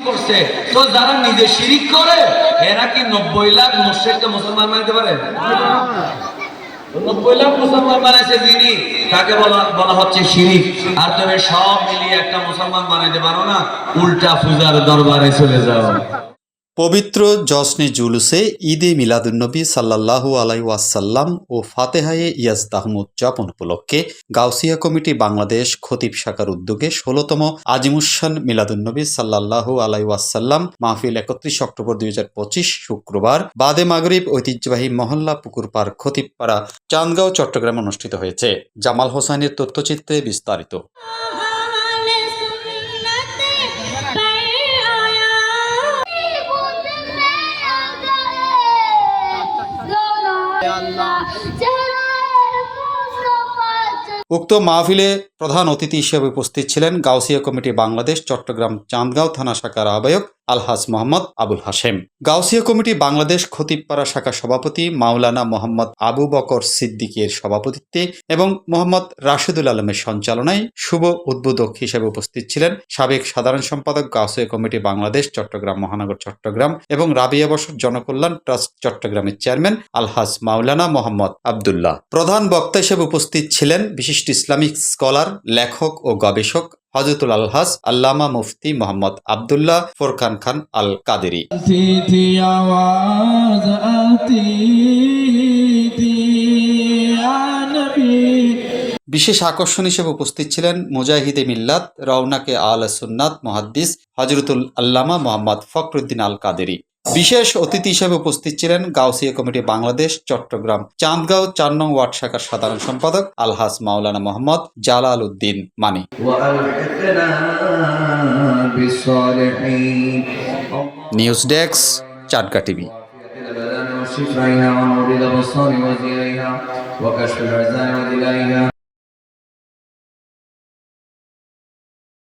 করছে। তো যারা নিজে শিরিক করে এরা কি 90 লাখ মুশরিককে মুসলমান বানাতে পারে? 90 লাখ মুসলমান বানাইছে যিনি, তাকে বলা হচ্ছে শিরিক। আর তুমি সব মিলিয়ে একটা মুসলমান বানাইতে পারো না, উল্টা পূজার দরবারে চলে যাও। পবিত্র জশ্নে জুলুসে ঈদে মিলাদুন্নবী সাল্লাল্লাহু আলাইহি ওয়াসাল্লাম ও ফাতেহায়ে ইয়াজদাহম উদযাপন উপলক্ষে গাউসিয়া কমিটি বাংলাদেশ খতিব শাখার উদ্যোগে ১৬তম আজিমুশান মিলাদুন্নবী সাল্লাল্লাহু আলাইহি ওয়াসাল্লাম মাহফিল ৩১ অক্টোবর ২০২৫ শুক্রবার বাদে মাগরিব ঐতিহ্যবাহী মহল্লা পুকুরপাড় খতিবপাড়া চান্দগাঁও চট্টগ্রামে অনুষ্ঠিত হয়েছে। জামাল হোসাইনের তথ্যচিত্রে বিস্তারিত। উক্ত মাহফিলে প্রধান অতিথি হিসেবে উপস্থিত ছিলেন গাউসিয়া কমিটি বাংলাদেশ চট্টগ্রাম চান্দগাঁও থানা শাখার আহ্বায়ক আলহাজ মোহাম্মদ আবুল হাশেম, গাউসিয়া কমিটি বাংলাদেশ খতিবপাড়া শাখা সভাপতি মাওলানা মোহাম্মদ আবু বকর সিদ্দিকীর সভাপতিত্বে এবং মোহাম্মদ রাশেদুল আলমের সঞ্চালনায় শুভ উদ্বোধক হিসেবে উপস্থিত ছিলেন সাবেক সাধারণ সম্পাদক গাউসিয়া কমিটি বাংলাদেশ চট্টগ্রাম মহানগর চট্টগ্রাম এবং রাবিয়া বসত জনকল্যাণ ট্রাস্ট চট্টগ্রামের চেয়ারম্যান আলহাজ মাওলানা মোহাম্মদ আবদুল্লাহ। প্রধান বক্তা হিসেবে উপস্থিত ছিলেন বিশিষ্ট ইসলামিক স্কলার, লেখক ও গবেষক হযরতুল আলহাজ আল্লামা মুফতি মোহাম্মদ আবদুল্লাহ ফোরকান খান আল কাদেরী। বিশেষ আকর্ষণ হিসেবে উপস্থিত ছিলেন মুজাহিদে মিল্লাত রওনাকে আলে সুন্নাত মুহাদ্দিস হযরতুল আল্লামা মোহাম্মদ ফখরুদ্দিন আল কাদেরী। বিশেষ অতিথি হিসেবে উপস্থিত ছিলেন গাউসিয়া কমিটি বাংলাদেশ চট্টগ্রাম চান্দগাঁও ৪ নং ওয়ার্ড শাখার সাধারণ সম্পাদক আলহাজ মাওলানা Mohammad Jalal Uddin Mani. News desk, Chatga TV.